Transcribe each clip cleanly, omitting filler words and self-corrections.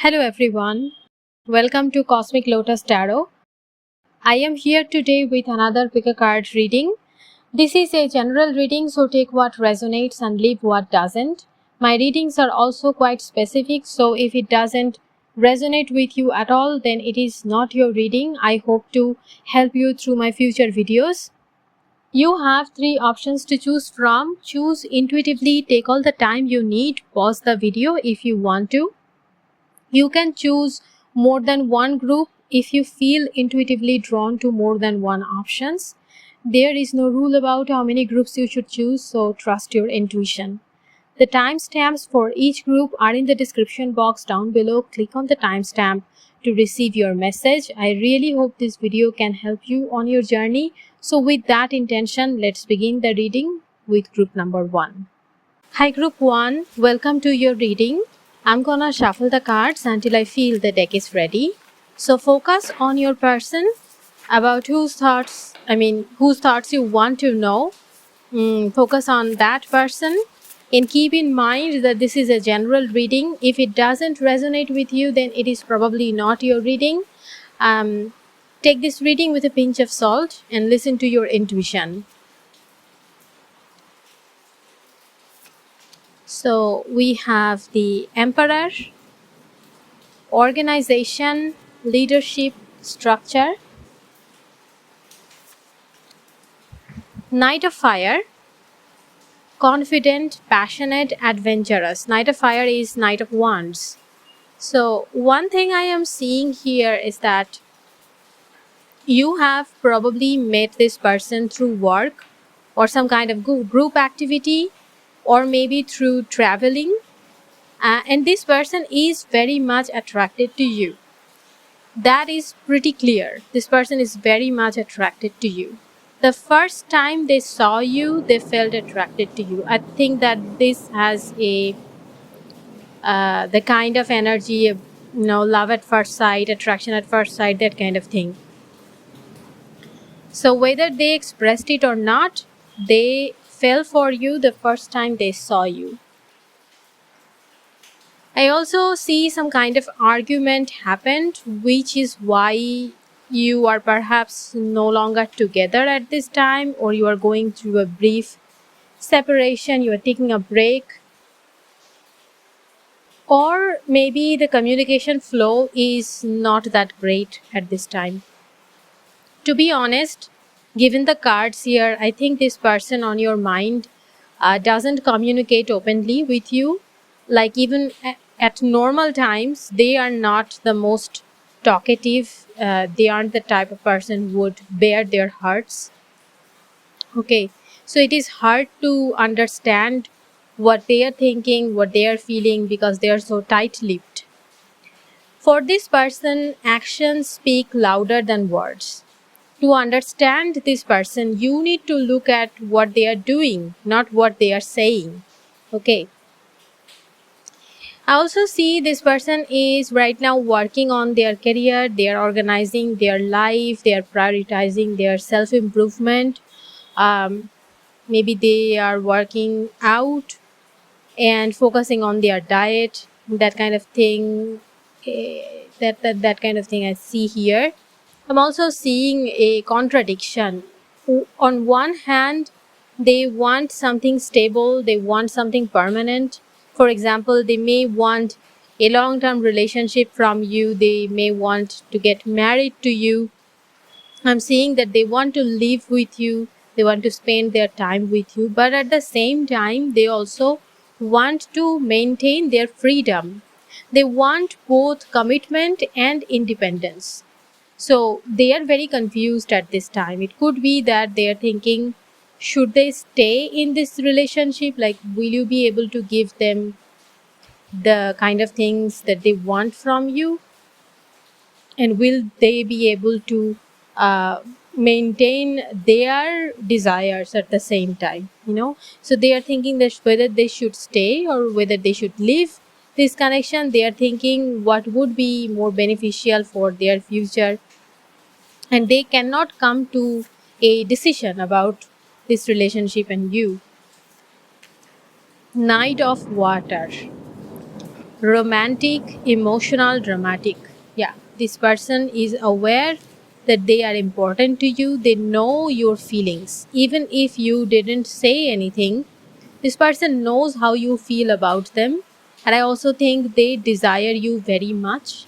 Hello everyone, welcome to Cosmic Lotus Tarot. I am here today with another pick a card reading. This is a general reading, so take what resonates and leave what doesn't. My readings are also quite specific, so if it doesn't resonate with you at all, then it is not your reading. I hope to help you through my future videos. You have three options to choose from. Choose intuitively, take all the time you need, pause the video if you want to. You can choose more than one group if you feel intuitively drawn to more than one options. There is no rule about how many groups you should choose, so trust your intuition. The timestamps for each group are in the description box down below. Click on the timestamp to receive your message. I really hope this video can help you on your journey. So with that intention, let's begin the reading with group number 1. Hi group 1, welcome to your reading. I'm gonna shuffle the cards until I feel the deck is ready. So focus on your person, about whose thoughts you want to know. Focus on that person and keep in mind that this is a general reading. If it doesn't resonate with you, then it is probably not your reading. Take this reading with a pinch of salt and listen to your intuition. So we have the Emperor, organization, leadership, structure. Knight of Fire, confident, passionate, adventurous. Knight of Fire is Knight of Wands. So one thing I am seeing here is that you have probably met this person through work or some kind of group activity, or maybe through traveling. And this person is very much attracted to you. That is pretty clear. This person is very much attracted to you. The first time they saw you, they felt attracted to you. I think that this has the kind of energy of, love at first sight, attraction at first sight, that kind of thing. So whether they expressed it or not, they fell for you the first time they saw you. I also see some kind of argument happened, which is why you are perhaps no longer together at this time, or you are going through a brief separation, you are taking a break, or maybe the communication flow is not that great at this time. To be honest, given the cards here, I think this person on your mind doesn't communicate openly with you. Like even at normal times, they are not the most talkative. They aren't the type of person who would bare their hearts. Okay, so it is hard to understand what they are thinking, what they are feeling, because they are so tight-lipped. For this person, actions speak louder than words. To understand this person, you need to look at what they are doing, not what they are saying. Okay. I also see this person is right now working on their career, they are organizing their life, they are prioritizing their self-improvement. Maybe they are working out and focusing on their diet, that kind of thing. That kind of thing I see here. I'm also seeing a contradiction. On one hand, they want something stable, they want something permanent. For example, they may want a long-term relationship from you, they may want to get married to you. I'm seeing that they want to live with you, they want to spend their time with you, but at the same time, they also want to maintain their freedom. They want both commitment and independence. So they are very confused at this time. It could be that they are thinking, should they stay in this relationship? Like, will you be able to give them the kind of things that they want from you? And will they be able to maintain their desires at the same time? So they are thinking that whether they should stay or whether they should leave this connection. They are thinking what would be more beneficial for their future, and they cannot come to a decision about this relationship and you. Knight of Water. romantic, emotional, dramatic. Yeah, this person is aware that they are important to you. They know your feelings. Even if you didn't say anything, this person knows how you feel about them. And I also think they desire you very much.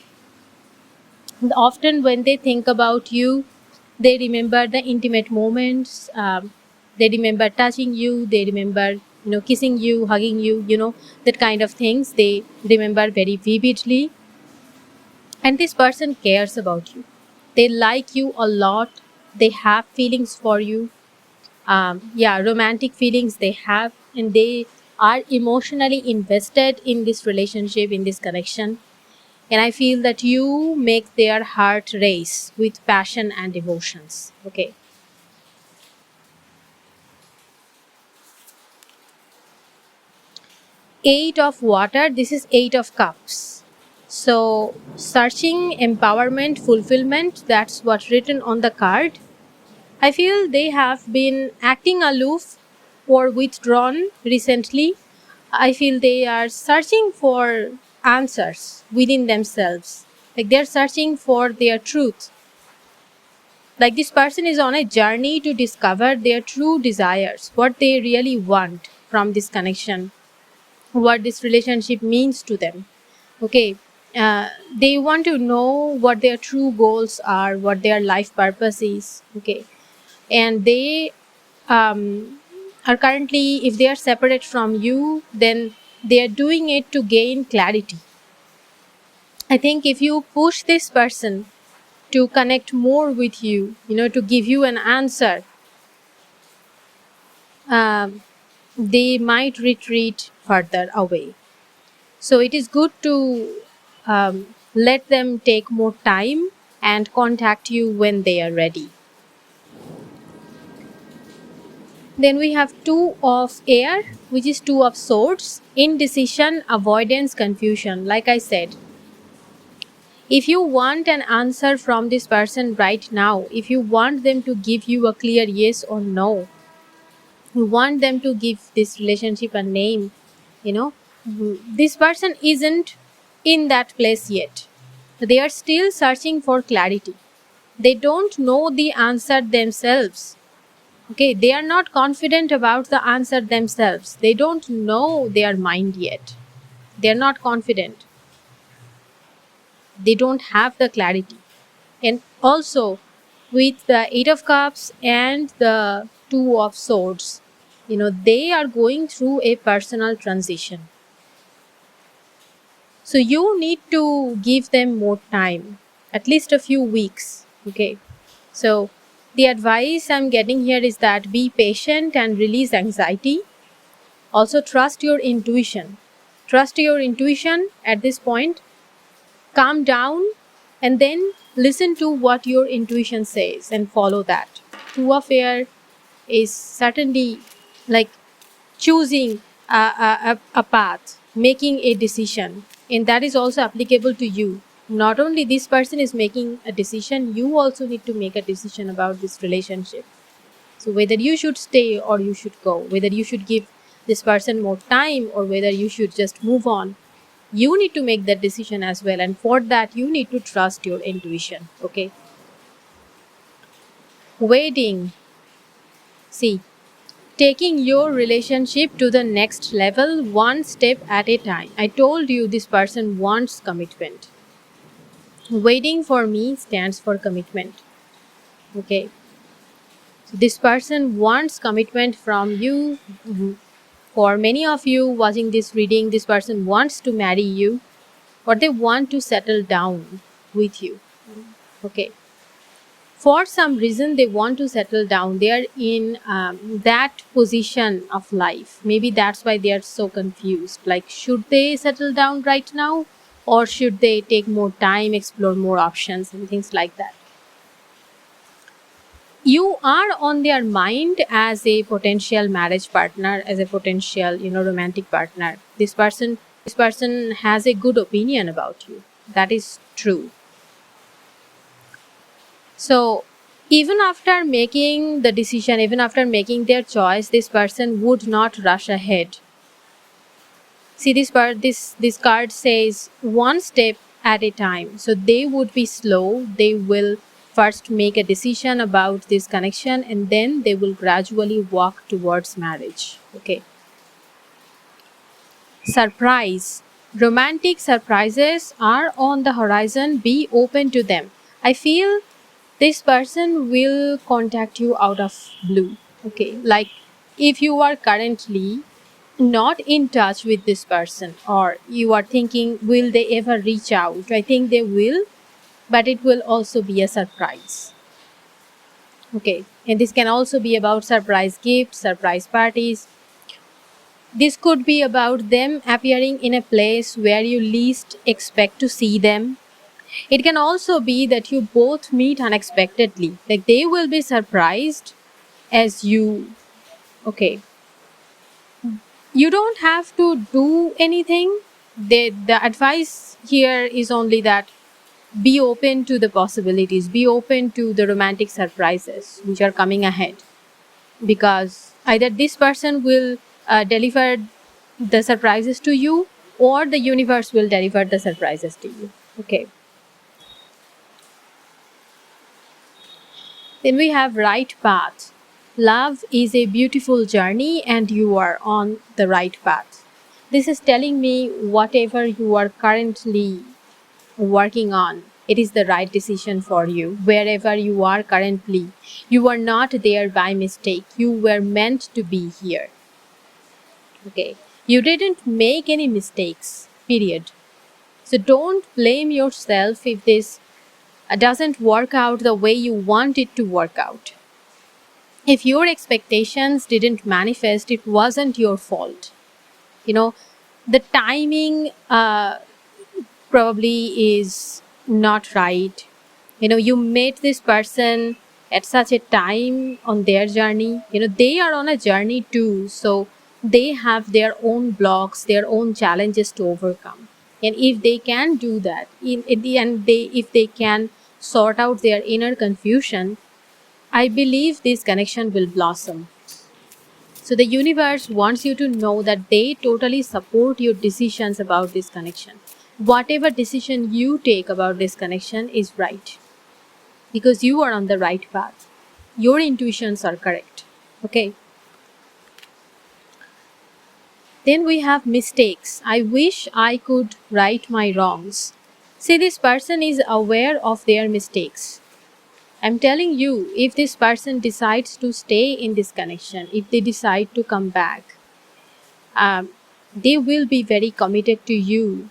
And often, when they think about you, they remember the intimate moments. They remember touching you. They remember, kissing you, hugging you. That kind of things. They remember very vividly. And this person cares about you. They like you a lot. They have feelings for you. Yeah, romantic feelings they have, and they are emotionally invested in this relationship, in this connection. And I feel that you make their heart race with passion and emotions. Okay. Eight of water, this is Eight of Cups. So, searching, empowerment, fulfillment, that's what's written on the card. I feel they have been acting aloof or withdrawn recently. I feel they are searching for answers within themselves. Like they're searching for their truth. Like this person is on a journey to discover their true desires, what they really want from this connection, what this relationship means to them. Okay. They want to know what their true goals are, what their life purpose is. Okay. And they are currently, if they are separate from you, then they are doing it to gain clarity. I think if you push this person to connect more with you, to give you an answer, um, they might retreat further away. So it is good to let them take more time and contact you when they are ready. Then we have Two of Air, which is Two of Swords, indecision, avoidance, confusion. Like I said, if you want an answer from this person right now, if you want them to give you a clear yes or no, you want them to give this relationship a name, you know, this person isn't in that place yet. They are still searching for clarity. They don't know the answer themselves. Okay, they are not confident about the answer themselves. They don't know their mind yet. They are not confident. They don't have the clarity. And also, with the Eight of Cups and the Two of Swords, they are going through a personal transition. So you need to give them more time, at least a few weeks. Okay. So the advice I'm getting here is that be patient and release anxiety. Also, trust your intuition. Trust your intuition at this point. Calm down and then listen to what your intuition says and follow that. Two of Air is certainly like choosing a path, making a decision, and that is also applicable to you. Not only this person is making a decision, you also need to make a decision about this relationship. So whether you should stay or you should go, whether you should give this person more time or whether you should just move on, you need to make that decision as well. And for that, you need to trust your intuition. Okay. Waiting. See, taking your relationship to the next level, one step at a time. I told you this person wants commitment. Waiting for me stands for commitment. Okay. So this person wants commitment from you. For many of you watching this reading, this person wants to marry you or they want to settle down with you. Okay. For some reason, they want to settle down. They are in that position of life. Maybe that's why they are so confused. Like, should they settle down right now? Or should they take more time, explore more options and things like that? You are on their mind as a potential marriage partner, as a potential, romantic partner. This person has a good opinion about you. That is true. So even after making the decision, even after making their choice, this person would not rush ahead. See, this card says one step at a time. So they would be slow. They will first make a decision about this connection, and then they will gradually walk towards marriage. Okay. Surprise. Romantic surprises are on the horizon. Be open to them. I feel this person will contact you out of blue. Okay. Like if you are currently not in touch with this person, or you are thinking, will they ever reach out? I think they will, but it will also be a surprise. Okay. And this can also be about surprise gifts, surprise parties. This could be about them appearing in a place where you least expect to see them. It can also be that you both meet unexpectedly. Like they will be surprised as you. Okay. You don't have to do anything. The advice here is only that be open to the possibilities, be open to the romantic surprises which are coming ahead, because either this person will deliver the surprises to you, or the universe will deliver the surprises to you. Okay. Then we have right path. Love is a beautiful journey and you are on the right path. This is telling me whatever you are currently working on, it is the right decision for you. Wherever you are currently, you are not there by mistake. You were meant to be here. Okay. You didn't make any mistakes, period. So don't blame yourself if this doesn't work out the way you want it to work out. If your expectations didn't manifest, it wasn't your fault. The timing probably is not right. You met this person at such a time on their journey. They are on a journey too, so they have their own blocks, their own challenges to overcome. And if they can do that, in the end, if they can sort out their inner confusion, I believe this connection will blossom. So the universe wants you to know that they totally support your decisions about this connection. Whatever decision you take about this connection is right, because you are on the right path. Your intuitions are correct. Okay. Then we have mistakes. I wish I could right my wrongs. See, this person is aware of their mistakes. I'm telling you, if this person decides to stay in this connection, if they decide to come back, they will be very committed to you,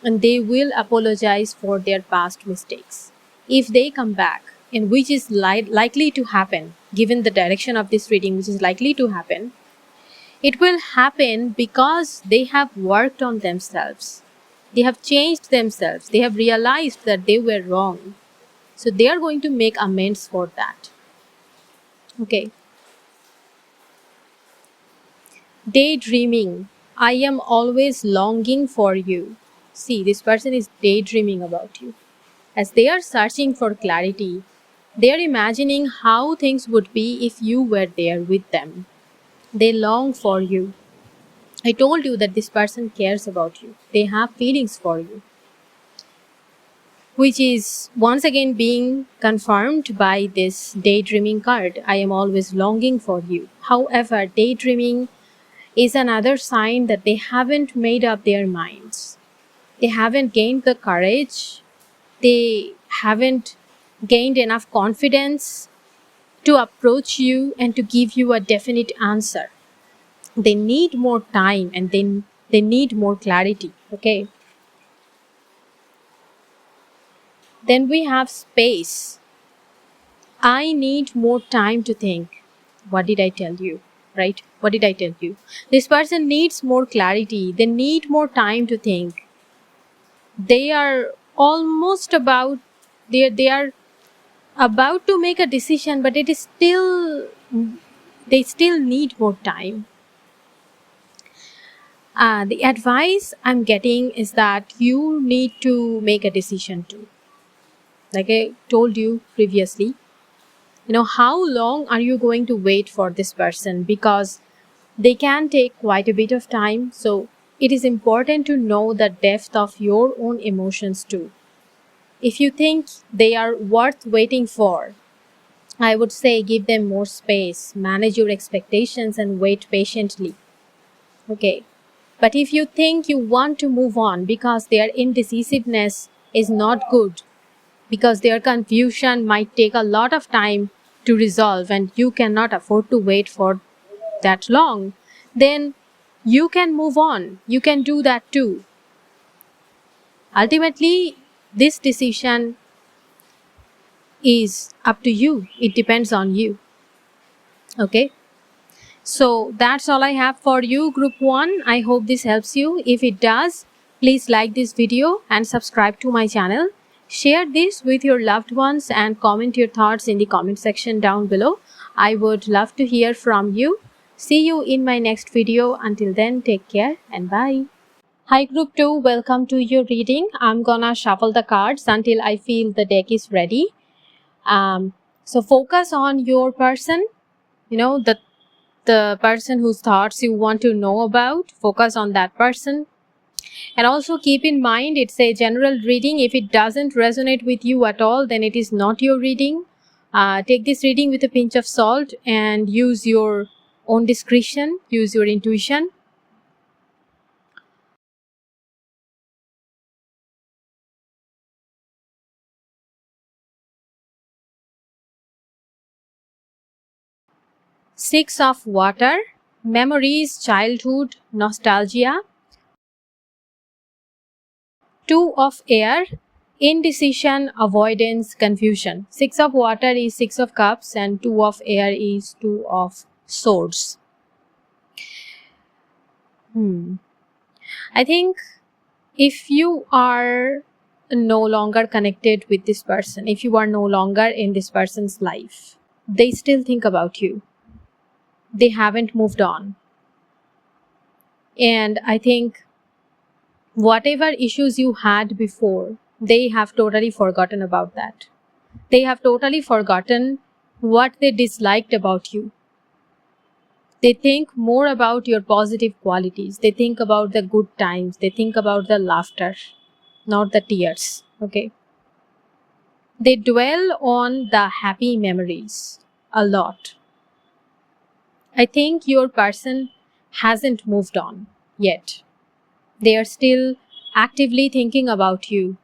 and they will apologize for their past mistakes. If they come back, and which is likely to happen, given the direction of this reading, which is likely to happen, it will happen because they have worked on themselves. They have changed themselves. They have realized that they were wrong. So they are going to make amends for that. Okay. Daydreaming. I am always longing for you. See, this person is daydreaming about you. As they are searching for clarity, they are imagining how things would be if you were there with them. They long for you. I told you that this person cares about you. They have feelings for you, which is once again being confirmed by this daydreaming card. I am always longing for you. However, daydreaming is another sign that they haven't made up their minds. They haven't gained the courage. They haven't gained enough confidence to approach you and to give you a definite answer. They need more time, and they need more clarity. Okay. Then we have space. I need more time to think. What did I tell you? Right? What did I tell you? This person needs more clarity. They need more time to think. They are almost about, they are about to make a decision, but they still need more time. The advice I'm getting is that you need to make a decision too. Like I told you previously, how long are you going to wait for this person? Because they can take quite a bit of time. So it is important to know the depth of your own emotions too. If you think they are worth waiting for, I would say give them more space, manage your expectations and wait patiently. Okay. But if you think you want to move on because their indecisiveness is not good, because their confusion might take a lot of time to resolve and you cannot afford to wait for that long, then you can move on. You can do that too. Ultimately, this decision is up to you. It depends on you. Okay. So that's all I have for you, Group 1. I hope this helps you. If it does, please like this video and subscribe to my channel. Share this with your loved ones and comment your thoughts in the comment section down below. I would love to hear from you. See you in my next video. Until then, take care and bye. Hi Group 2, welcome to your reading. I'm gonna shuffle the cards until I feel the deck is ready. So focus on your person, the person whose thoughts you want to know about. Focus on that person. And also keep in mind, it's a general reading. If it doesn't resonate with you at all, then it is not your reading. Take this reading with a pinch of salt and use your own discretion, use your intuition. Six of Water, Memories, Childhood, Nostalgia. Two of Air, Indecision, Avoidance, Confusion. Six of Water is Six of Cups and Two of Air is Two of Swords. I think if you are no longer connected with this person, if you are no longer in this person's life, they still think about you. They haven't moved on. And I think whatever issues you had before, they have totally forgotten about that. They have totally forgotten what they disliked about you. They think more about your positive qualities. They think about the good times. They think about the laughter, not the tears. Okay. They dwell on the happy memories a lot. I think your person hasn't moved on yet. They are still actively thinking about you.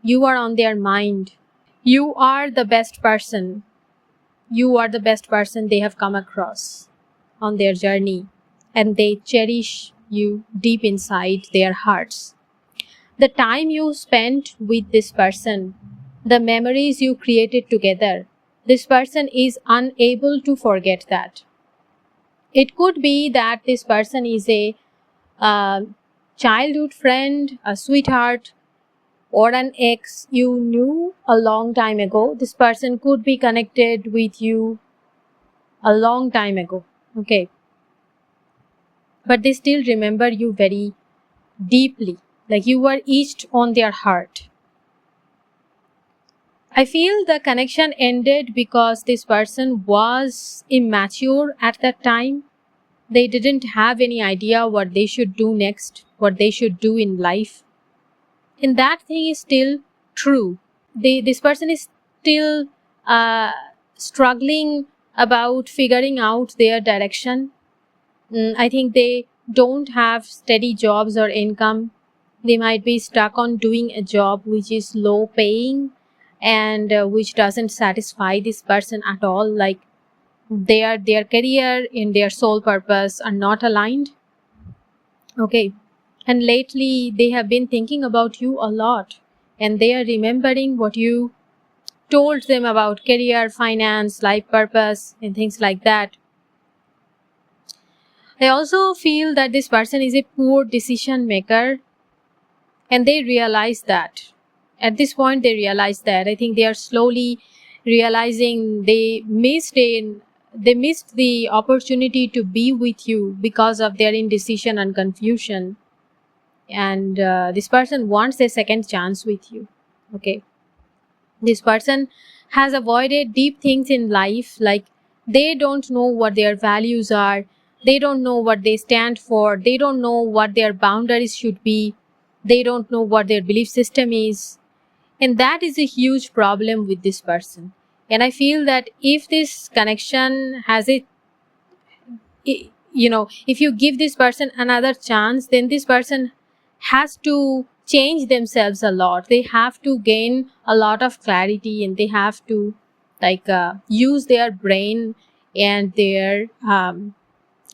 You are on their mind. You are the best person. You are the best person they have come across on their journey, and they cherish you deep inside their hearts. The time you spent with this person, the memories you created together, this person is unable to forget that. It could be that this person is a childhood friend, a sweetheart, or an ex you knew a long time ago. This person could be connected with you a long time ago. Okay. But they still remember you very deeply, like you were etched on their heart. I feel the connection ended because this person was immature at that time. They didn't have any idea what they should do next, what they should do in life. And that thing is still true. This person is still struggling about figuring out their direction. I think they don't have steady jobs or income. They might be stuck on doing a job which is low paying and which doesn't satisfy this person at all. Like their career and their sole purpose are not aligned. Okay. And lately they have been thinking about you a lot, and they are remembering what you told them about career, finance, life purpose, and things like that. I also feel that this person is a poor decision maker, and they realize that. At this point, they realize that. I think they are slowly realizing they missed the opportunity to be with you because of their indecision and confusion. And this person wants a second chance with you. Okay. This person has avoided deep things in life, like they don't know what their values are. They don't know what they stand for. They don't know what their boundaries should be. They don't know what their belief system is. And that is a huge problem with this person. And I feel that if this connection has if you give this person another chance, then this person has to change themselves a lot. They have to gain a lot of clarity, and they have to use their brain and their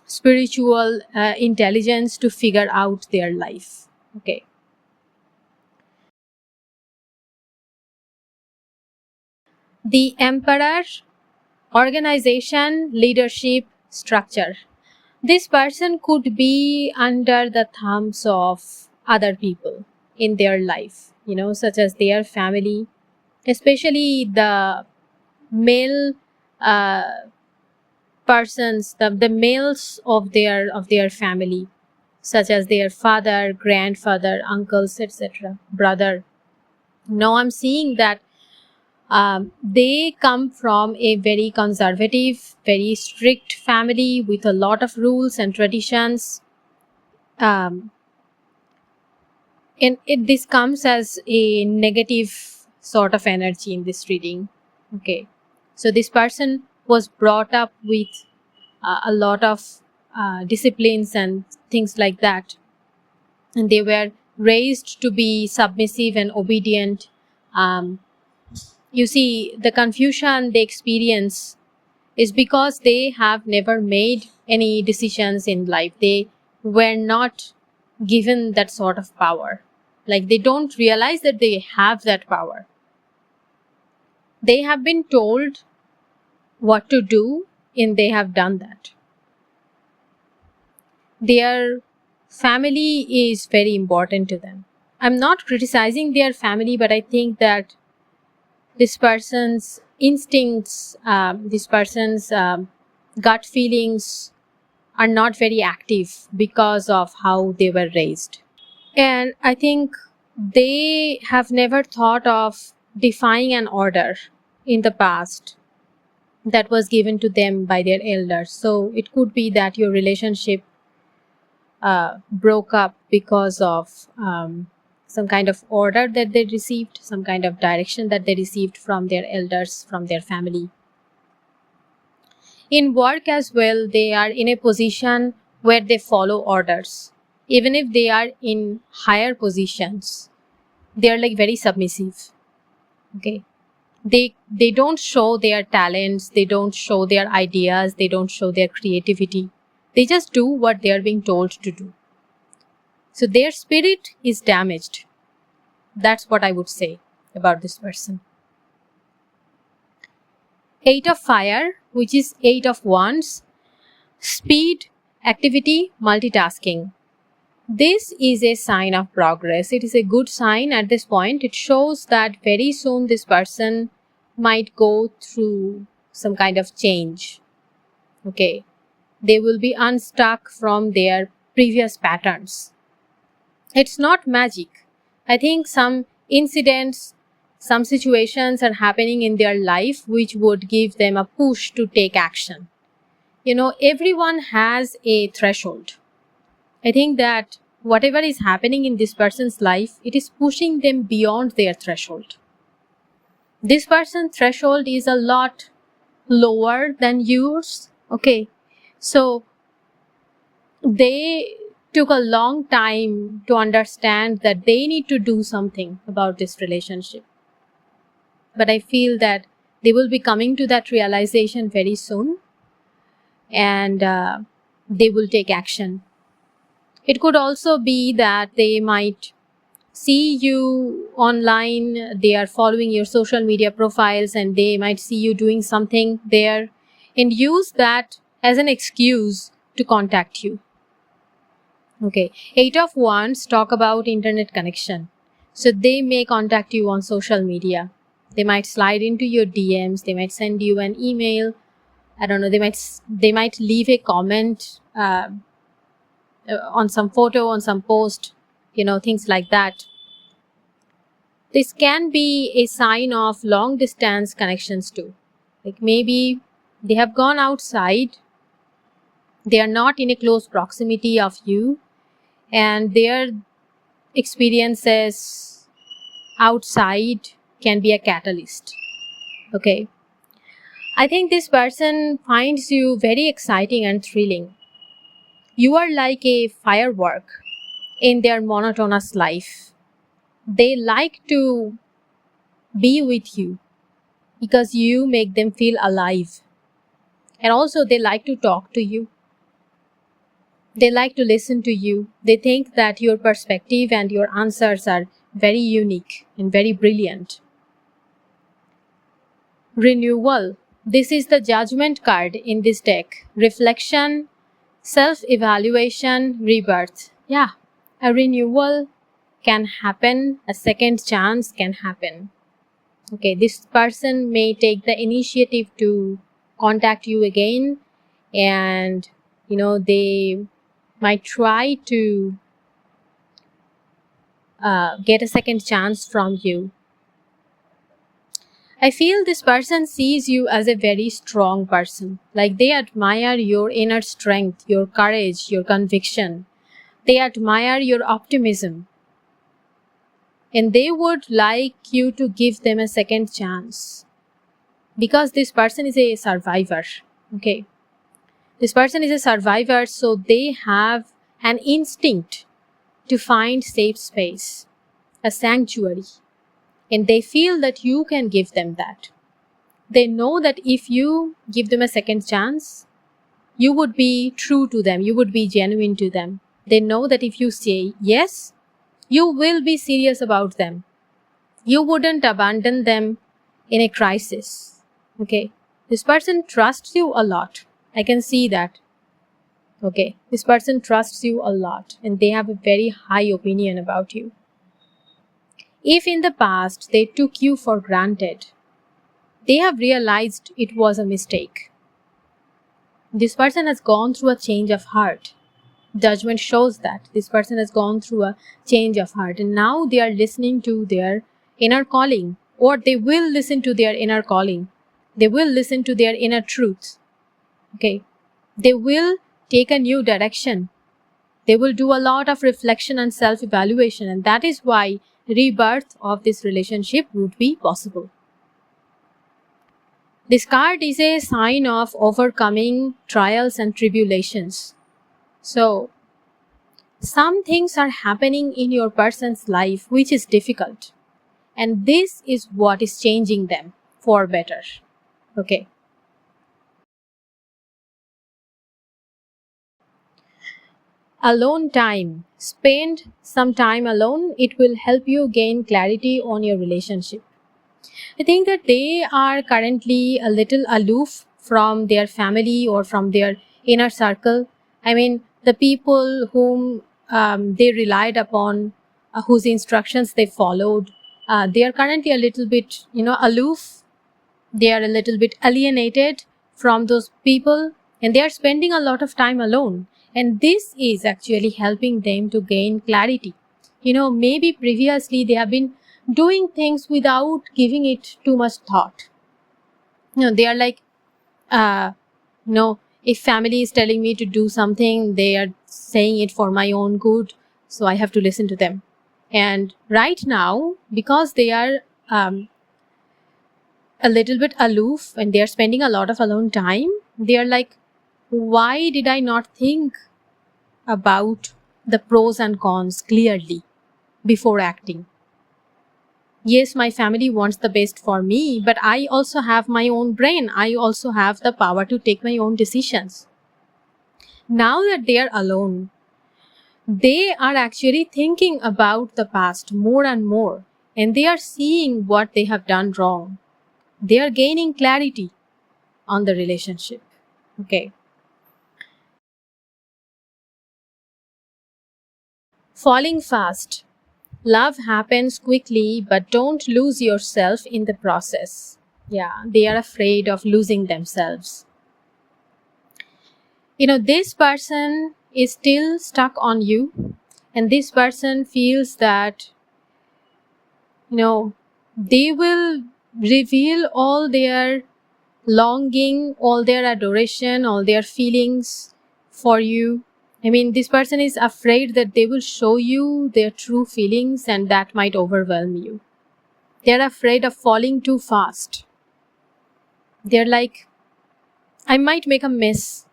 spiritual intelligence to figure out their life. Okay. The Emperor, organization, leadership, structure. This person could be under the thumbs of other people in their life, such as their family, especially the male uh, persons, the males of their family, such as their father, grandfather, uncles, etc., brother. Now I'm seeing that they come from a very conservative, very strict family with a lot of rules and traditions. Um, and this comes as a negative sort of energy in this reading. Okay. So this person was brought up with a lot of disciplines and things like that. And they were raised to be submissive and obedient. You see, the confusion they experience is because they have never made any decisions in life. They were not given that sort of power. Like, they don't realize that they have that power. They have been told what to do, and they have done that. Their family is very important to them. I'm not criticizing their family, but I think that this person's instincts, this person's gut feelings are not very active because of how they were raised. And I think they have never thought of defying an order in the past that was given to them by their elders. So it could be that your relationship broke up because of some kind of order that they received, some kind of direction that they received from their elders, from their family. In work as well, they are in a position where they follow orders. Even if they are in higher positions, they are like very submissive. Okay. They don't show their talents, they don't show their ideas, they don't show their creativity. They just do what they are being told to do. So their spirit is damaged. That's what I would say about this person. 8 of Fire, which is 8 of Wands, speed, activity, multitasking. This is a sign of progress. It is a good sign at this point. It shows that very soon this person might go through some kind of change. Okay. They will be unstuck from their previous patterns. It's not magic. I think some incidents, some situations are happening in their life which would give them a push to take action. Everyone has a threshold. I think that whatever is happening in this person's life, it is pushing them beyond their threshold. This person's threshold is a lot lower than yours. Okay. So they took a long time to understand that they need to do something about this relationship. But I feel that they will be coming to that realization very soon, and they will take action. It could also be that they might see you online, they are following your social media profiles, and they might see you doing something there and use that as an excuse to contact you. Okay, 8 of Wands talk about internet connection. So they may contact you on social media. They might slide into your DMs. They might send you an email. I don't know. They might leave a comment on some photo, on some post. Things like that. This can be a sign of long distance connections too. Like maybe they have gone outside They are not in a close proximity of you, and their experiences outside can be a catalyst. Okay. I think this person finds you very exciting and thrilling. You are like a firework in their monotonous life. They like to be with you because you make them feel alive. And also they like to talk to you. They like to listen to you. They think that your perspective and your answers are very unique and very brilliant. Renewal. This is the Judgment card in this deck. Reflection, self-evaluation, rebirth. Yeah, a renewal can happen. A second chance can happen. Okay, this person may take the initiative to contact you again, and they might try to get a second chance from you. I feel this person sees you as a very strong person. Like they admire your inner strength, your courage, your conviction. They admire your optimism. And they would like you to give them a second chance. Because this person is a survivor. Okay. This person is a survivor, so they have an instinct to find safe space, a sanctuary. And they feel that you can give them that. They know that if you give them a second chance, you would be true to them, you would be genuine to them. They know that if you say yes, you will be serious about them. You wouldn't abandon them in a crisis. Okay. This person trusts you a lot. I can see that. Okay. This person trusts you a lot and they have a very high opinion about you. If in the past they took you for granted, they have realized it was a mistake. This person has gone through a change of heart. Judgment shows that this person has gone through a change of heart, and now they are listening to their inner calling, or they will listen to their inner calling. They will listen to their inner truth. Okay. They will take a new direction. They will do a lot of reflection and self-evaluation, and that is why rebirth of this relationship would be possible. This card is a sign of overcoming trials and tribulations. So, some things are happening in your person's life which is difficult. And this is what is changing them for better. Okay. Alone time. Spend some time alone. It will help you gain clarity on your relationship. I think that they are currently a little aloof from their family or from their inner circle. I mean, the people whom they relied upon, whose instructions they followed, they are currently a little bit, aloof. They are a little bit alienated from those people, and they are spending a lot of time alone. And this is actually helping them to gain clarity. Maybe previously they have been doing things without giving it too much thought. They are like, if family is telling me to do something, they are saying it for my own good, so I have to listen to them. And right now, because they are a little bit aloof and they are spending a lot of alone time, they are like, why did I not think about the pros and cons clearly before acting? Yes, my family wants the best for me, but I also have my own brain. I also have the power to take my own decisions. Now that they are alone, they are actually thinking about the past more and more, and they are seeing what they have done wrong. They are gaining clarity on the relationship. Okay. Falling fast. Love happens quickly, but don't lose yourself in the process. Yeah, they are afraid of losing themselves. This person is still stuck on you, and this person feels that, they will reveal all their longing, all their adoration, all their feelings for you. I mean, this person is afraid that they will show you their true feelings and that might overwhelm you. They're afraid of falling too fast. They're like, I might make a mess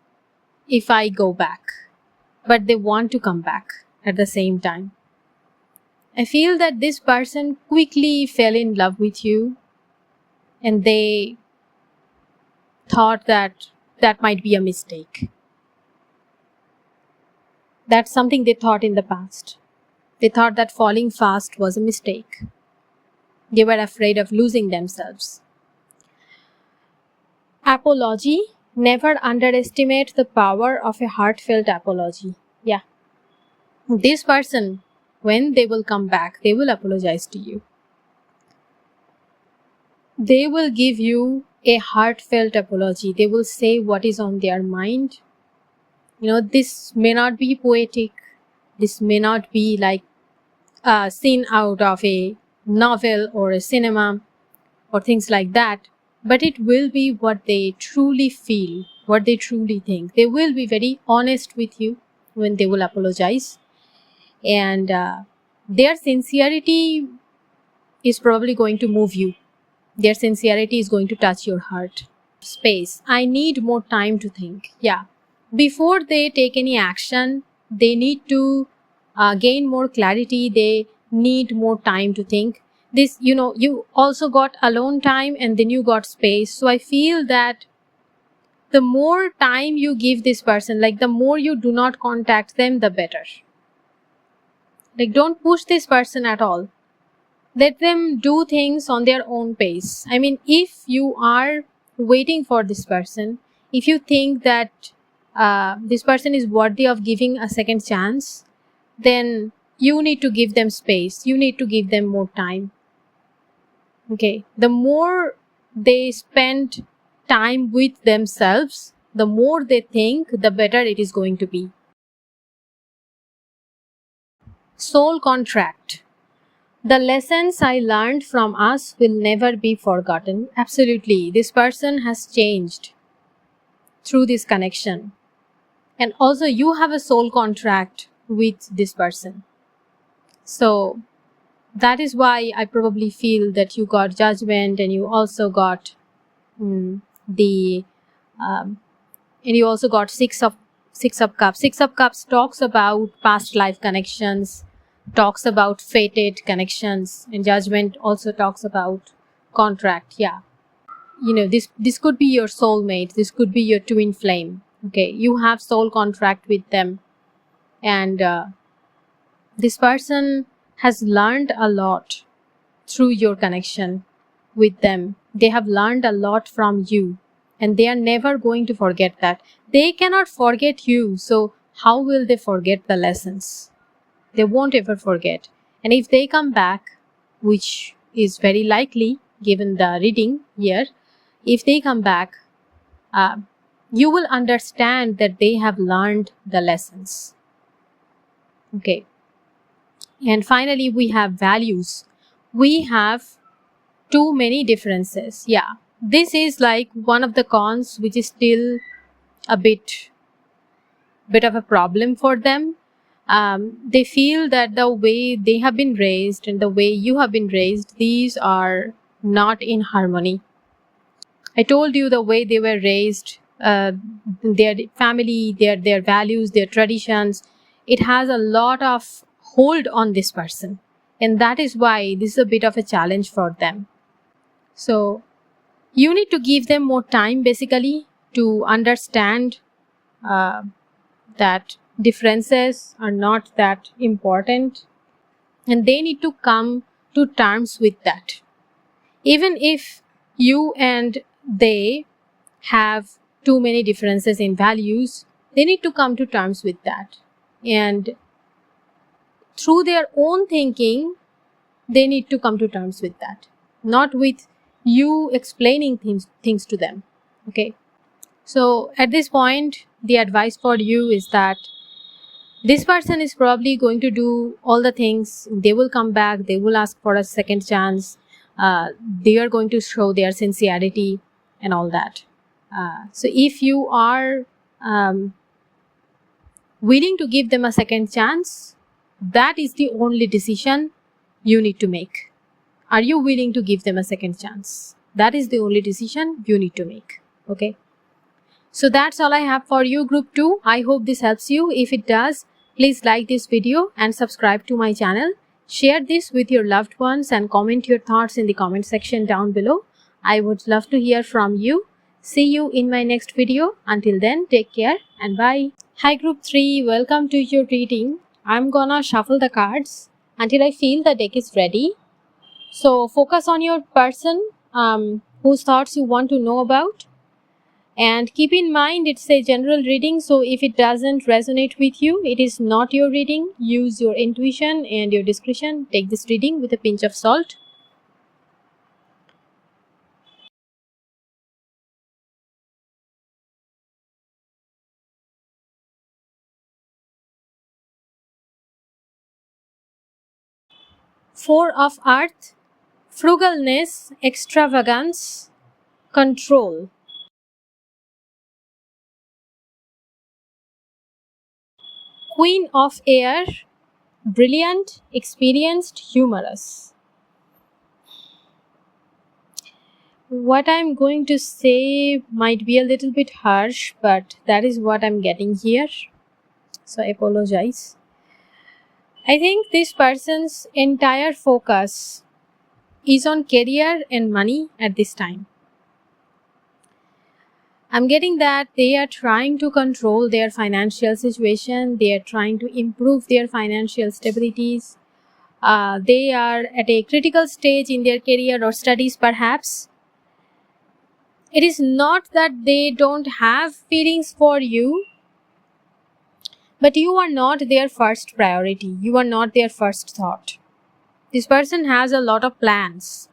if I go back, but they want to come back at the same time. I feel that this person quickly fell in love with you and they thought that that might be a mistake. That's something they thought in the past. They thought that falling fast was a mistake. They were afraid of losing themselves. Apology. Never underestimate the power of a heartfelt apology. Yeah. This person, when they will come back, they will apologize to you. They will give you a heartfelt apology. They will say what is on their mind. You know, this may not be poetic. This may not be like a scene out of a novel or a cinema or things like that. But it will be what they truly feel, what they truly think. They will be very honest with you when they will apologize. And their sincerity is probably going to move you. Their sincerity is going to touch your heart. Space. I need more time to think. Yeah. Before they take any action, they need to gain more clarity. They need more time to think. This, you also got alone time and then you got space. So I feel that the more time you give this person, like the more you do not contact them, the better. Like, don't push this person at all. Let them do things on their own pace. I mean, if you are waiting for this person, if you think that this person is worthy of giving a second chance, then you need to give them space. You need to give them more time. Okay, the more they spend time with themselves, the more they think, the better it is going to be. Soul contract. The lessons I learned from us will never be forgotten. Absolutely, this person has changed through this connection. And also you have a soul contract with this person. So that is why I probably feel that you got judgment and you also got and you also got six of cups. Six of cups talks about past life connections, talks about fated connections, and judgment also talks about contract. Yeah, this could be your soulmate, this could be your twin flame. Okay, you have soul contract with them, and this person has learned a lot through your connection with them. They have learned a lot from you and they are never going to forget that. They cannot forget you, so how will they forget the lessons? They won't ever forget. And if they come back, which is very likely given the reading here, if they come back, you will understand that they have learned the lessons. Okay. And finally, we have values. We have too many differences. Yeah, this is like one of the cons, which is still a bit of a problem for them. They feel that the way they have been raised and the way you have been raised, these are not in harmony. I told you the way they were raised, their family, their values, their traditions, it has a lot of hold on this person. And that is why this is a bit of a challenge for them. So you need to give them more time basically to understand that differences are not that important. And they need to come to terms with that. Even if you and they have too many differences in values, they need to come to terms with that. And through their own thinking, they need to come to terms with that. Not with you explaining things to them. Okay. So at this point, the advice for you is that this person is probably going to do all the things. They will come back. They will ask for a second chance. They are going to show their sincerity and all that. So if you are willing to give them a second chance, that is the only decision you need to make. Are you willing to give them a second chance? That is the only decision you need to make. Okay. So that's all I have for you, group 2. I hope this helps you. If it does, please like this video and subscribe to my channel. Share this with your loved ones and comment your thoughts in the comment section down below. I would love to hear from you. See you in my next video. Until then, take care and bye. Hi group 3, welcome to your reading. I'm gonna shuffle the cards until I feel the deck is ready. So focus on your person whose thoughts you want to know about. And keep in mind, it's a general reading, so if it doesn't resonate with you, it is not your reading. Use your intuition and your discretion. Take this reading with a pinch of salt. Four of Earth, frugalness, extravagance, control. Queen of Air, brilliant, experienced, humorous. What I'm going to say might be a little bit harsh, but that is what I'm getting here. So I apologize. I think this person's entire focus is on career and money at this time. I'm getting that they are trying to control their financial situation. They are trying to improve their financial stabilities. They are at a critical stage in their career or studies perhaps. It is not that they don't have feelings for you, but you are not their first priority. You are not their first thought. This person has a lot of plans.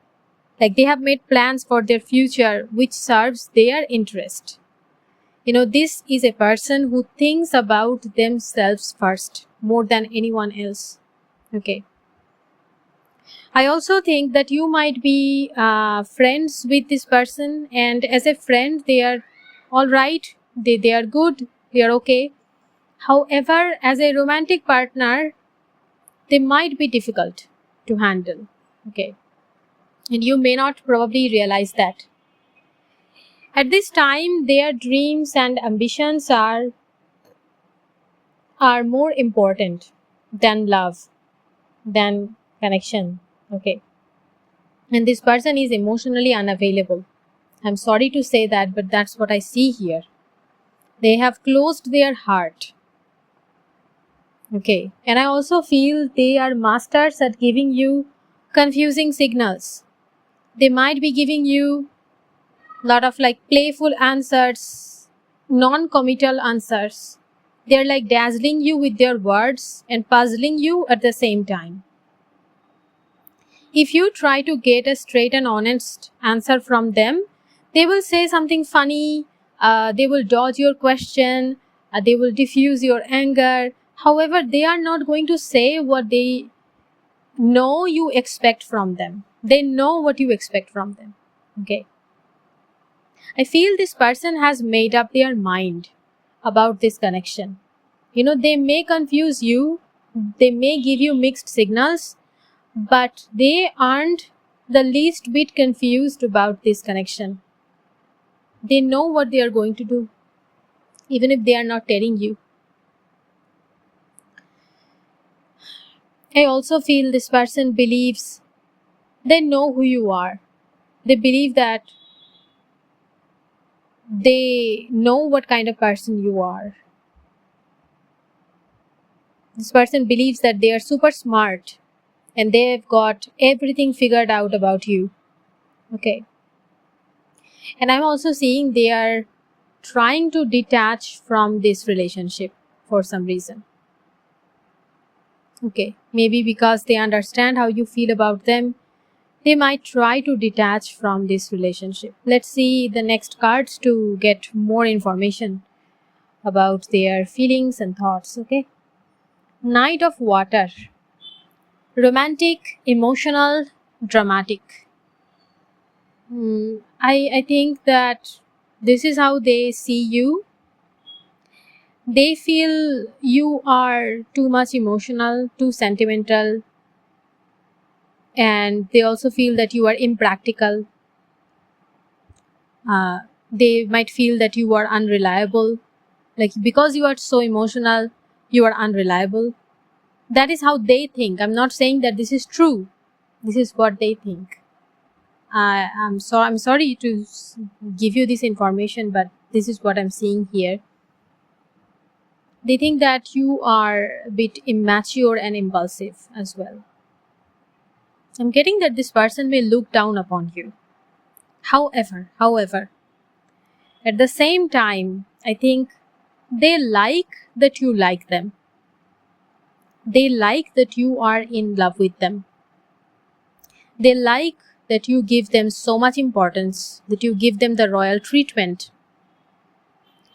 Like they have made plans for their future which serves their interest. You know, this is a person who thinks about themselves first more than anyone else. Okay. I also think that you might be friends with this person, and as a friend they are all right, they are good, they are okay. However, as a romantic partner, they might be difficult to handle. Okay. And you may not probably realize that. At this time, their dreams and ambitions are more important than love, than connection. Okay. And this person is emotionally unavailable. I'm sorry to say that, but that's what I see here. They have closed their heart. Okay. And I also feel they are masters at giving you confusing signals. They might be giving you a lot of like playful answers, non-committal answers. They're like dazzling you with their words and puzzling you at the same time. If you try to get a straight and honest answer from them, they will say something funny, they will dodge your question, they will diffuse your anger. However, they are not going to say what they know you expect from them. They know what you expect from them. Okay. I feel this person has made up their mind about this connection. You know, they may confuse you, they may give you mixed signals, but they aren't the least bit confused about this connection. They know what they are going to do, even if they are not telling you. I also feel this person believes they know who you are. They believe that they know what kind of person you are. This person believes that they are super smart and they've got everything figured out about you. Okay. And I'm also seeing they are trying to detach from this relationship for some reason. Okay. Maybe because they understand how you feel about them, they might try to detach from this relationship. Let's see the next cards to get more information about their feelings and thoughts. Okay. Knight of Water. Romantic, emotional, dramatic. I think that this is how they see you. They feel you are too much emotional, too sentimental, and they also feel that you are impractical. They might feel that you are unreliable. Like, because you are so emotional, you are unreliable. That is how they think. I'm not saying that this is true. This is what they think. I'm sorry to give you this information, but this is what I'm seeing here. They think that you are a bit immature and impulsive as well. I'm getting that this person may look down upon you. However, at the same time, I think they like that you like them. They like that you are in love with them. They like that you give them so much importance, that you give them the royal treatment.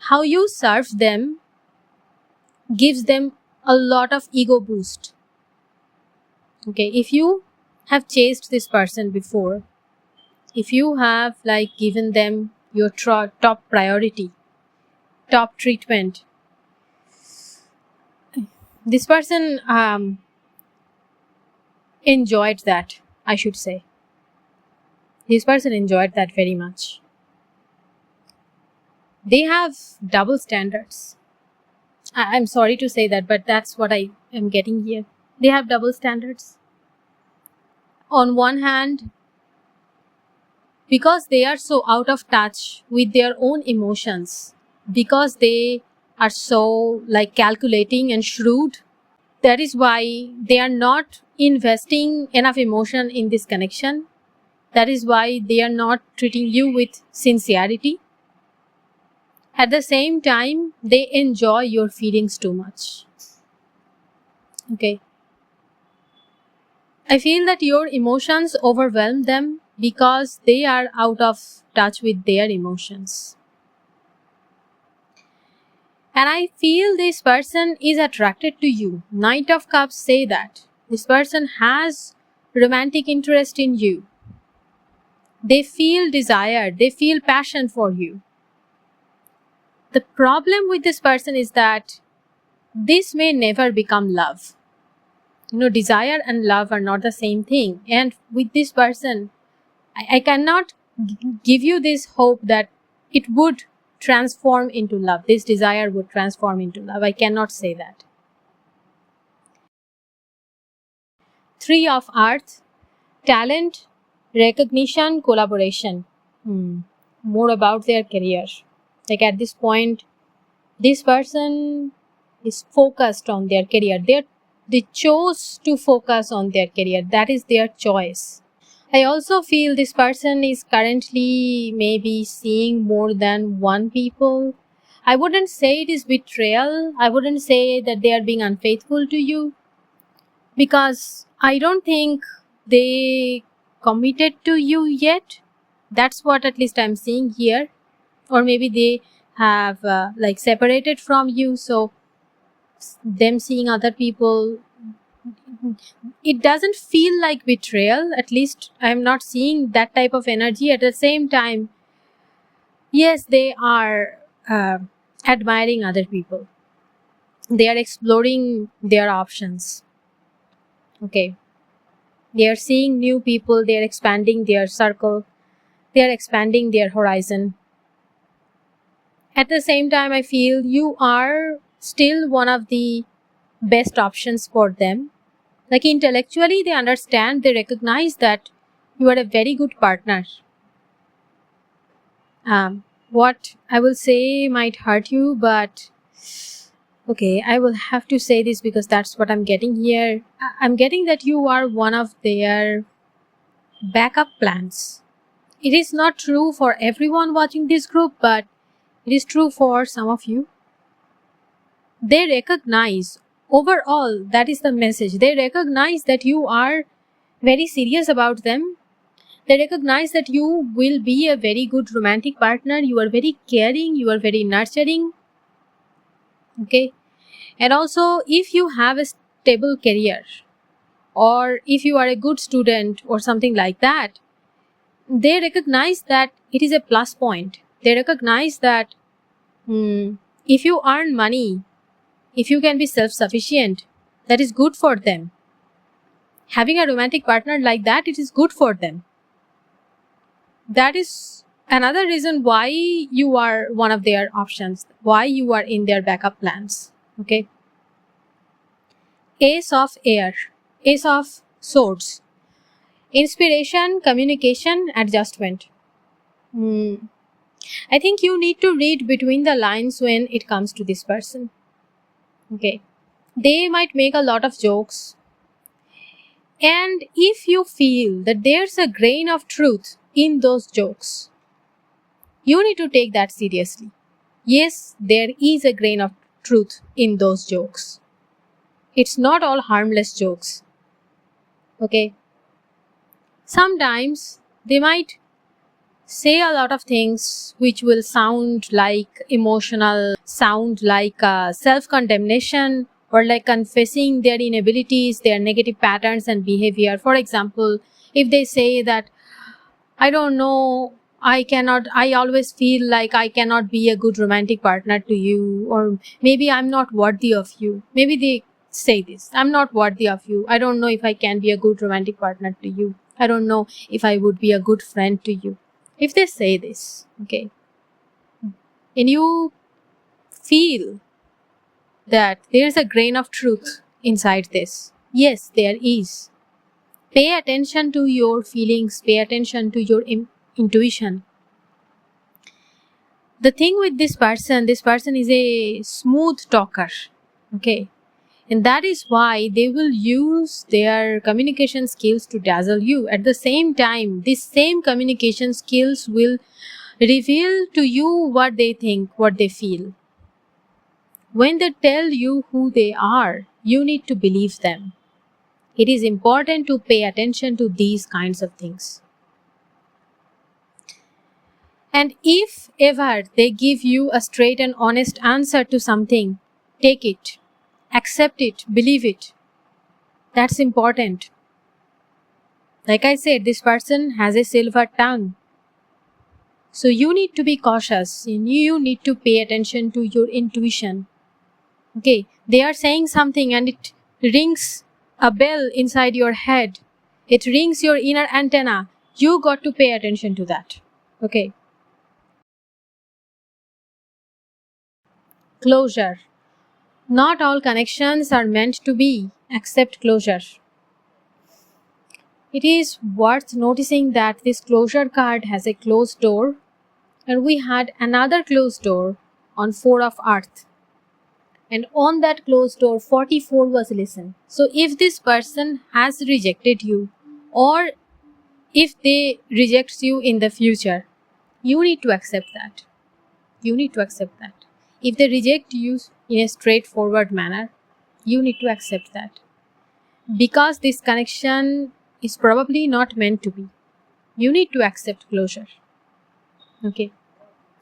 How you serve them gives them a lot of ego boost. Okay, if you have chased this person before, if you have like given them your top priority, top treatment, this person enjoyed that, I should say. This person enjoyed that very much. They have double standards. I'm sorry to say that, but that's what I am getting here. They have double standards. On one hand, because they are so out of touch with their own emotions, because they are so like calculating and shrewd, that is why they are not investing enough emotion in this connection. That is why they are not treating you with sincerity. At the same time, they enjoy your feelings too much. Okay. I feel that your emotions overwhelm them because they are out of touch with their emotions. And I feel this person is attracted to you. Knight of Cups say that. This person has romantic interest in you. They feel desire, they feel passion for you. The problem with this person is that this may never become love. Desire and love are not the same thing. And with this person, I cannot give you this hope that it would transform into love. This desire would transform into love. I cannot say that. Three of Earth, talent, recognition, collaboration. More about their career. Like at this point, this person is focused on their career. They chose to focus on their career. That is their choice. I also feel this person is currently maybe seeing more than one people. I wouldn't say it is betrayal. I wouldn't say that they are being unfaithful to you, because I don't think they committed to you yet. That's what at least I'm seeing here. Or maybe they have like separated from you, so them seeing other people, it doesn't feel like betrayal. At least I'm not seeing that type of energy. At the same time, yes, they are admiring other people. They are exploring their options. Okay, they are seeing new people. They are expanding their circle. They are expanding their horizon. At the same time, I feel you are still one of the best options for them. Like intellectually, they understand, they recognize that you are a very good partner. What I will say might hurt you, but okay, I will have to say this because that's what I'm getting here. I'm getting that you are one of their backup plans. It is not true for everyone watching this group, but it is true for some of you. They recognize, overall, that is the message. They recognize that you are very serious about them. They recognize that you will be a very good romantic partner. You are very caring. You are very nurturing. Okay. And also, if you have a stable career, or if you are a good student or something like that, they recognize that it is a plus point. They recognize that If you earn money, if you can be self-sufficient, that is good for them. Having a romantic partner like that, it is good for them. That is another reason why you are one of their options, why you are in their backup plans. Okay. Ace of Air, Ace of Swords. Inspiration, communication, adjustment. I think you need to read between the lines when it comes to this person. Okay. They might make a lot of jokes. And if you feel that there's a grain of truth in those jokes, you need to take that seriously. Yes, there is a grain of truth in those jokes. It's not all harmless jokes. Okay. Sometimes they might say a lot of things which will sound like emotional, sound like self-condemnation, or like confessing their inabilities, their negative patterns and behavior. For example, if they say that, I don't know, I always feel like I cannot be a good romantic partner to you, or maybe I'm not worthy of you. Maybe they say this, I'm not worthy of you. I don't know if I can be a good romantic partner to you. I don't know if I would be a good friend to you. If they say this, okay, and you feel that there's a grain of truth inside this, yes, there is. Pay attention to your feelings, pay attention to your intuition. The thing with this person is a smooth talker, okay, and that is why they will use their communication skills to dazzle you. At the same time, these same communication skills will reveal to you what they think, what they feel. When they tell you who they are, you need to believe them. It is important to pay attention to these kinds of things. And if ever they give you a straight and honest answer to something, take it, accept it, believe it. That's important. Like I said, this person has a silver tongue. So you need to be cautious. You need to pay attention to your intuition. Okay, they are saying something and it rings a bell inside your head. It rings your inner antenna. You got to pay attention to that. Okay. Closure. Not all connections are meant to be. Accept closure. It is worth noticing that this closure card has a closed door, and we had another closed door on 4 of Earth. And on that closed door, 44 was listen. So if this person has rejected you, or if they reject you in the future, you need to accept that. You need to accept that. If they reject you in a straightforward manner, you need to accept that. Because this connection is probably not meant to be. You need to accept closure. Okay.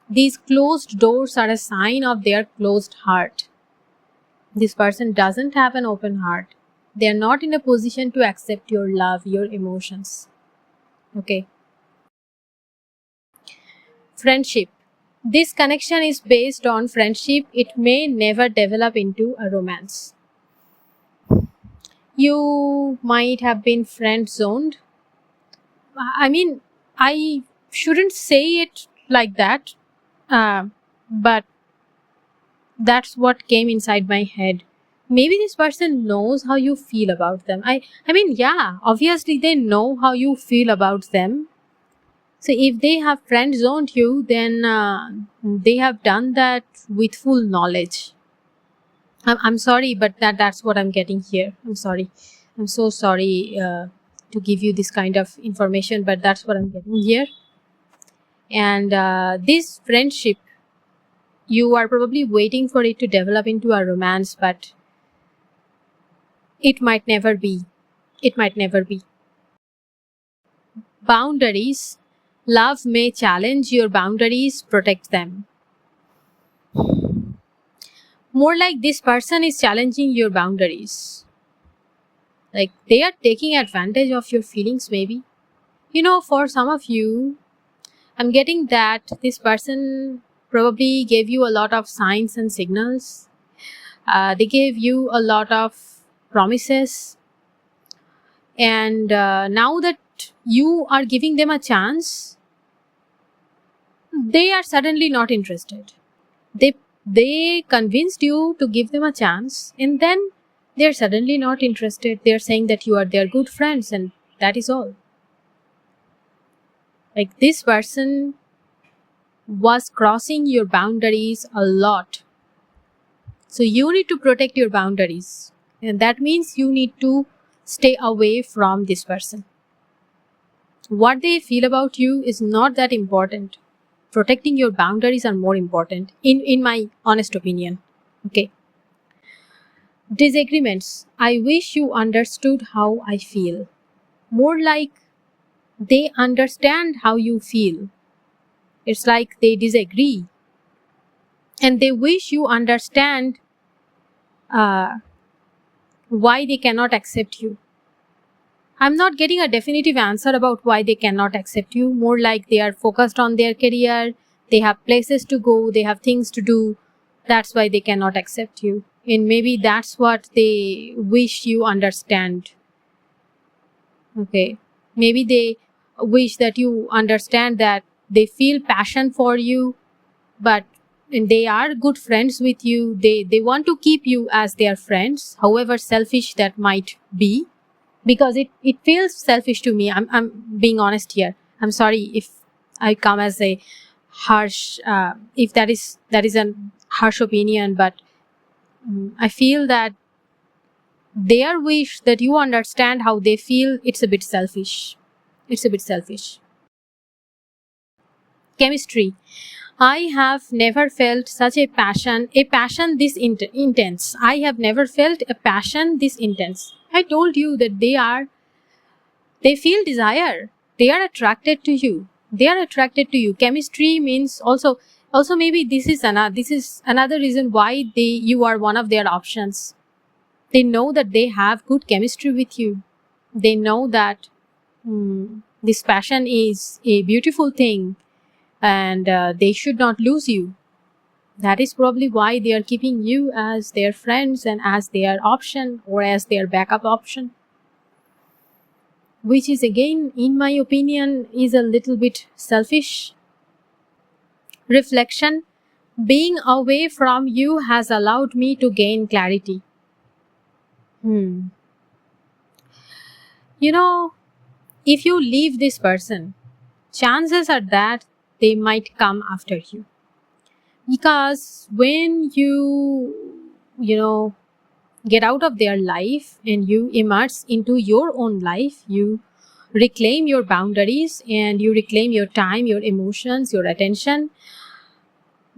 These closed doors are a sign of their closed heart. This person doesn't have an open heart. They are not in a position to accept your love, your emotions. Okay. Friendship. This connection is based on friendship. It may never develop into a romance. You might have been friend-zoned. I mean, I shouldn't say it like that, but that's what came inside my head. Maybe this person knows how you feel about them. I mean, yeah, obviously they know how you feel about them. So if they have friend zoned you, then they have done that with full knowledge. I'm sorry, but that's what I'm getting here. I'm sorry. I'm so sorry to give you this kind of information, but that's what I'm getting here. And this friendship, you are probably waiting for it to develop into a romance, but it might never be. It might never be. Boundaries. Love may challenge your boundaries, protect them. More like this person is challenging your boundaries. Like they are taking advantage of your feelings maybe. You know, for some of you, I'm getting that this person probably gave you a lot of signs and signals. They gave you a lot of promises. And now that you are giving them a chance, they are suddenly not interested. They convinced you to give them a chance, and then they're suddenly not interested. They're saying that you are their good friends, and that is all. Like, this person was crossing your boundaries a lot. So you need to protect your boundaries, and that means you need to stay away from this person. What they feel about you is not that important. Protecting your boundaries are more important, in my honest opinion. Okay. Disagreements. I wish you understood how I feel. More like they understand how you feel. It's like they disagree. And they wish you understand why they cannot accept you. I'm not getting a definitive answer about why they cannot accept you. More like they are focused on their career, they have places to go, they have things to do. That's why they cannot accept you. And maybe that's what they wish you understand. Okay. Maybe they wish that you understand that they feel passion for you, but and they are good friends with you. They want to keep you as their friends, however selfish that might be. Because it feels selfish to me. I'm being honest here. I'm sorry if I come as a harsh, if that is a harsh opinion, but I feel that their wish that you understand how they feel, it's a bit selfish. It's a bit selfish. Chemistry. I have never felt such a passion this intense. I have never felt a passion this intense. I told you that they feel desire. They are attracted to you. They are attracted to you. Chemistry means also maybe this is another reason why you are one of their options. They know that they have good chemistry with you. They know that this passion is a beautiful thing, and they should not lose you. That is probably why they are keeping you as their friends and as their option or as their backup option. Which is, again, in my opinion, is a little bit selfish. Reflection. Being away from you has allowed me to gain clarity. You know, if you leave this person, chances are that they might come after you. Because when you get out of their life and you immerse into your own life, you reclaim your boundaries and you reclaim your time, your emotions, your attention,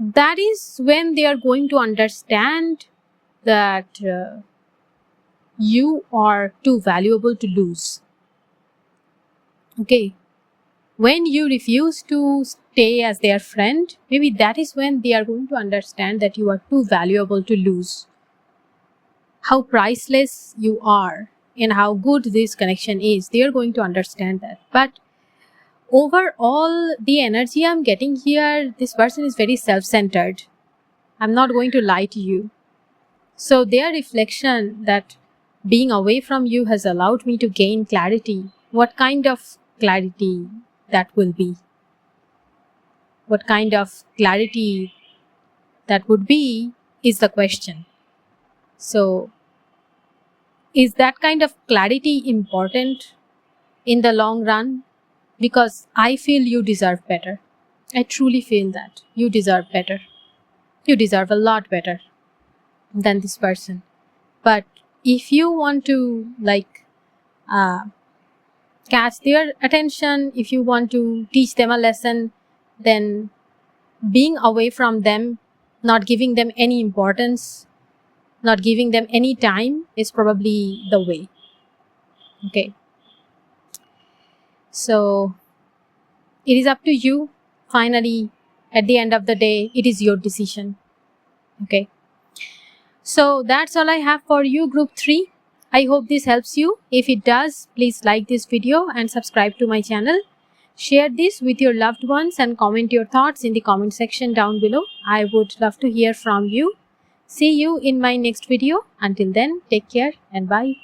that is when they are going to understand that you are too valuable to lose. Okay. When you refuse to stay as their friend, maybe that is when they are going to understand that you are too valuable to lose. How priceless you are and how good this connection is. They are going to understand that. But overall, the energy I'm getting here, this person is very self-centered. I'm not going to lie to you. So their reflection that being away from you has allowed me to gain clarity. What kind of clarity that will be? What kind of clarity that would be is the question. So, is that kind of clarity important in the long run? Because I feel you deserve better. I truly feel that you deserve better. You deserve a lot better than this person. But if you want to catch their attention, if you want to teach them a lesson, then being away from them, not giving them any importance, not giving them any time is probably the way. Okay. So it is up to you. Finally, at the end of the day, it is your decision. Okay. So that's all I have for you, group 3. I hope this helps you. If it does, please like this video and subscribe to my channel. Share this with your loved ones and comment your thoughts in the comment section down below. I would love to hear from you. See you in my next video. Until then, take care and bye.